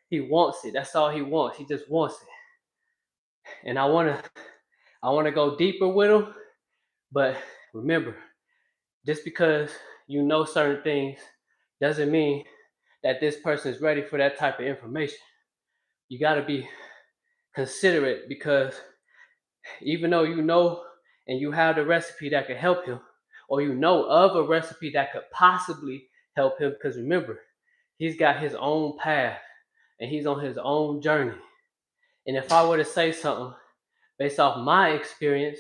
he wants it. That's all he wants. He just wants it. And I wanna go deeper with him, but remember, just because you know certain things doesn't mean that this person is ready for that type of information. You gotta be considerate because even though you know and you have the recipe that could help him, or you know of a recipe that could possibly help him, because remember, he's got his own path and he's on his own journey. And if I were to say something based off my experience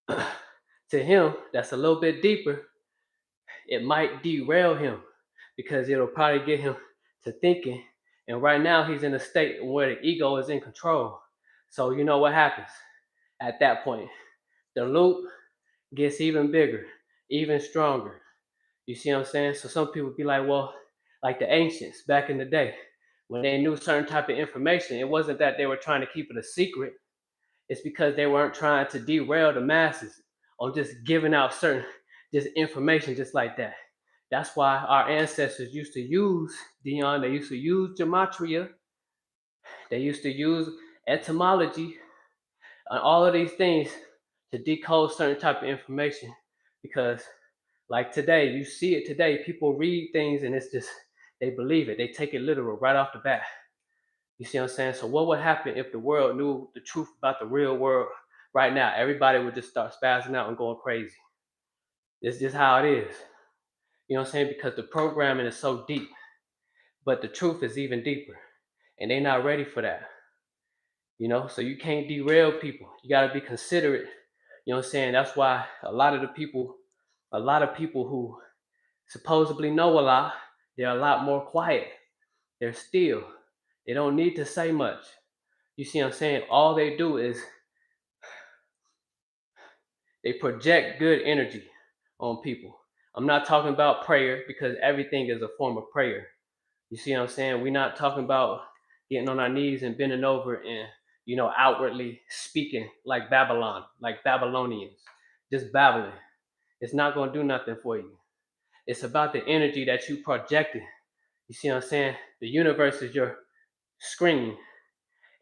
to him that's a little bit deeper, it might derail him because it'll probably get him to thinking. And right now he's in a state where the ego is in control. So you know what happens at that point? The loop gets even bigger, even stronger. You see what I'm saying? So some people be like, well, like the ancients back in the day, when they knew certain type of information, it wasn't that they were trying to keep it a secret. It's because they weren't trying to derail the masses on just giving out certain just information just like that. That's why our ancestors used to use, Dion, they used to use gematria, they used to use etymology, and all of these things to decode certain type of information. Because like today, you see it today, people read things and it's just, they believe it. They take it literal right off the bat. You see what I'm saying? So what would happen if the world knew the truth about the real world right now? Everybody would just start spazzing out and going crazy. It's just how it is. You know what I'm saying? Because the programming is so deep, but the truth is even deeper. And they're not ready for that. So you can't derail people. You gotta be considerate. You know what I'm saying? That's why a lot of people who supposedly know a lot, they're a lot more quiet. They're still. They don't need to say much. You see what I'm saying? All they do is they project good energy on people. I'm not talking about prayer because everything is a form of prayer. You see what I'm saying? We're not talking about getting on our knees and bending over and, outwardly speaking like Babylon, like Babylonians, just babbling. It's not going to do nothing for you. It's about the energy that you projected. You see what I'm saying? The universe is your screen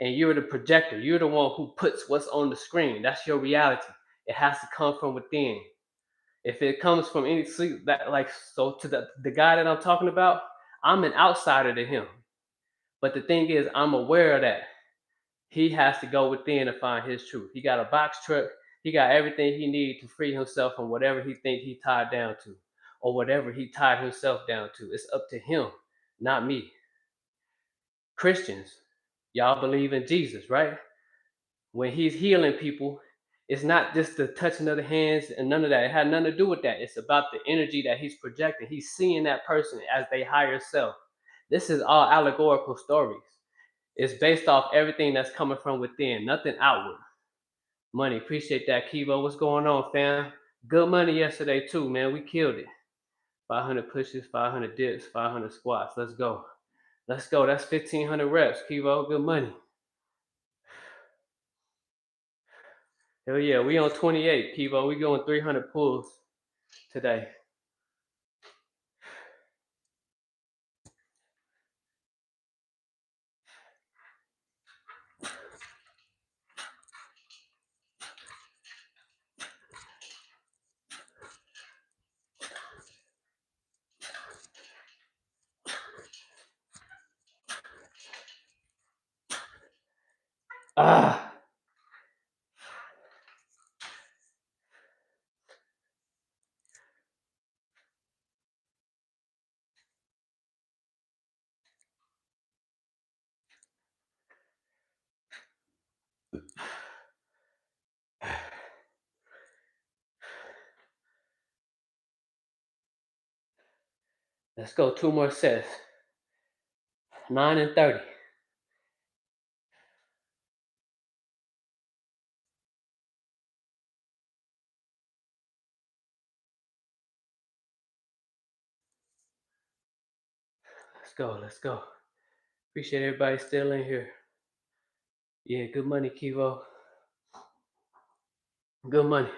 and you're the projector. You're the one who puts what's on the screen. That's your reality. It has to come from within. If it comes from any sleep that like so to the guy that I'm talking about, I'm an outsider to him. But the thing is, I'm aware of that. He has to go within to find his truth. He got a box truck. He got everything he needs to free himself from whatever he think he tied down to, or whatever he tied himself down to. It's up to him, not me. Christians, y'all believe in Jesus, right? When he's healing people, it's not just the touching of the hands and none of that. It had nothing to do with that. It's about the energy that he's projecting. He's seeing that person as their higher self. This is all allegorical stories. It's based off everything that's coming from within, nothing outward. Money, appreciate that, Kivo. What's going on, fam? Good money yesterday too, man. We killed it. 500 pushes, 500 dips, 500 squats. Let's go. Let's go. That's 1,500 reps, Kivo. Good money. Hell yeah, we on 28, Kivo. We going 300 pulls today. Ah. Let's go. 2 more sets. 9 and 30. Let's go. Let's go. Appreciate everybody still in here. Yeah, good money, Kivo. Good money.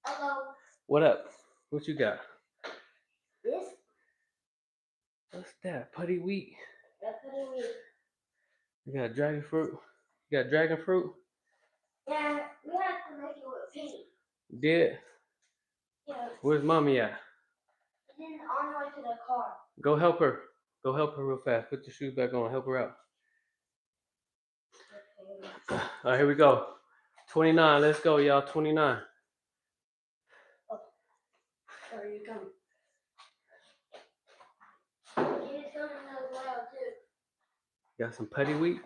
Hello. What up? What you got? This? What's that? Putty wheat? That's putty wheat. You got dragon fruit? You got dragon fruit? Yeah, we have to make it with pea. Did? Yeah. Where's mommy at? Then on the way to the car. Go help her. Go help her real fast. Put your shoes back on. Help her out. Okay. All right, here we go. 29. Let's go, y'all. 29. Oh, are you coming? He's coming as well too. Got some putty wheat?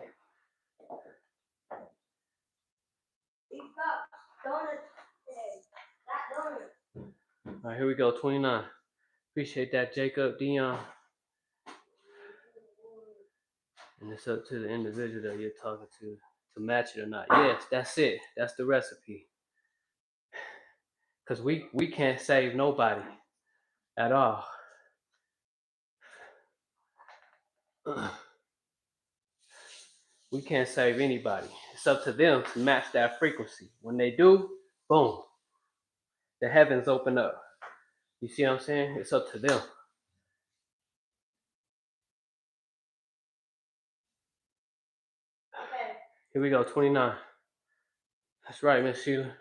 We've got donuts today. That donut. All right, here we go. 29. Appreciate that, Jacob, Dion. And it's up to the individual that you're talking to match it or not. Yes, that's it. That's the recipe. Because we can't save nobody at all. We can't save anybody. It's up to them to match that frequency. When they do, boom, the heavens open up. You see what I'm saying? It's up to them. Okay. Here we go, 29. That's right, Miss Sheila.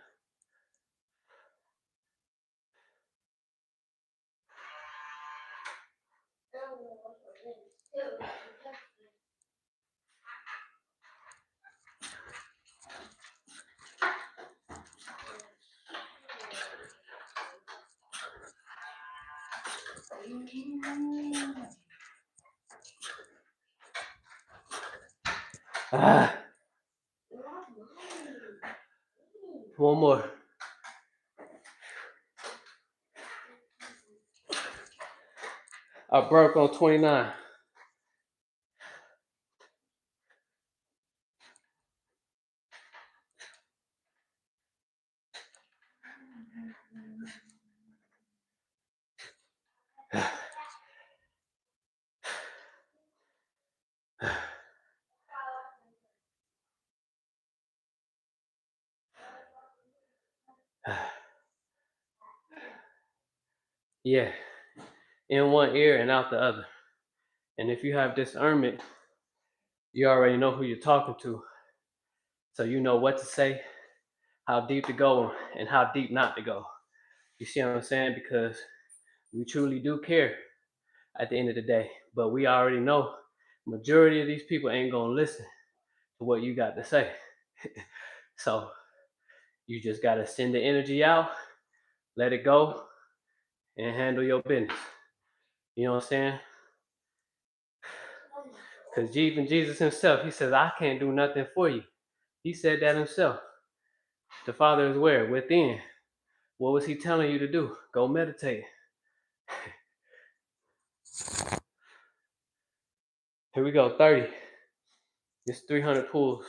Ah. One more. I broke on 29. Yeah, in one ear and out the other. And if you have discernment, you already know who you're talking to. So you know what to say, how deep to go, and how deep not to go. You see what I'm saying? Because we truly do care at the end of the day. But we already know majority of these people ain't gonna listen to what you got to say. So you just gotta send the energy out, let it go, and handle your business. You know what I'm saying? Because even Jesus himself, he says, I can't do nothing for you. He said that himself. The Father is where? Within. What was he telling you to do? Go meditate. Here we go, 30. It's 300 pulls.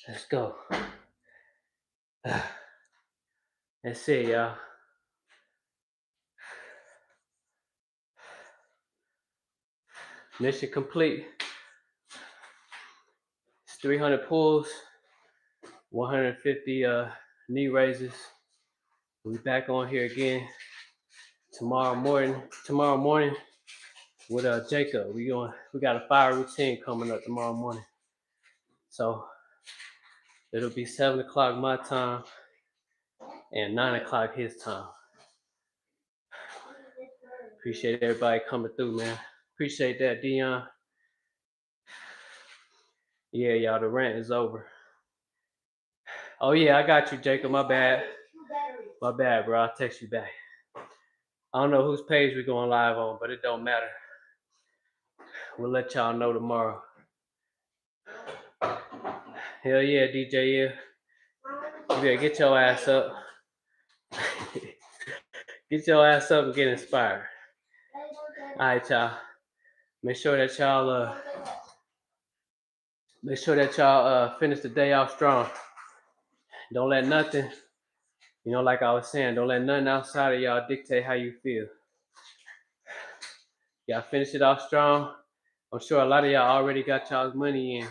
Let's go. That's it, y'all. Mission complete. It's 300 pulls, 150 knee raises. We'll be back on here again tomorrow morning with Jacob. We got a fire routine coming up tomorrow morning. So it'll be 7 o'clock my time and 9 o'clock his time. Appreciate everybody coming through, man. Appreciate that, Dion. Yeah, y'all, the rant is over. Oh yeah, I got you, Jacob. My bad. My bad, bro. I'll text you back. I don't know whose page we're going live on, but it don't matter. We'll let y'all know tomorrow. Hell yeah, DJ. Yeah. You better get your ass up. Get your ass up and get inspired. All right, y'all. Make sure that y'all finish the day off strong. Don't let nothing, like I was saying, don't let nothing outside of y'all dictate how you feel. Y'all finish it off strong. I'm sure a lot of y'all already got y'all's money in.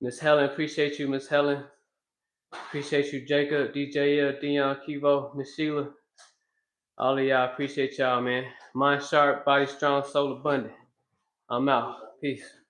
Miss Helen, appreciate you, Miss Helen. Appreciate you, Jacob, DJ, Dion, Kivo, Miss Sheila. All of y'all, appreciate y'all, man. Mind sharp, body strong, soul abundant. I'm out. Peace.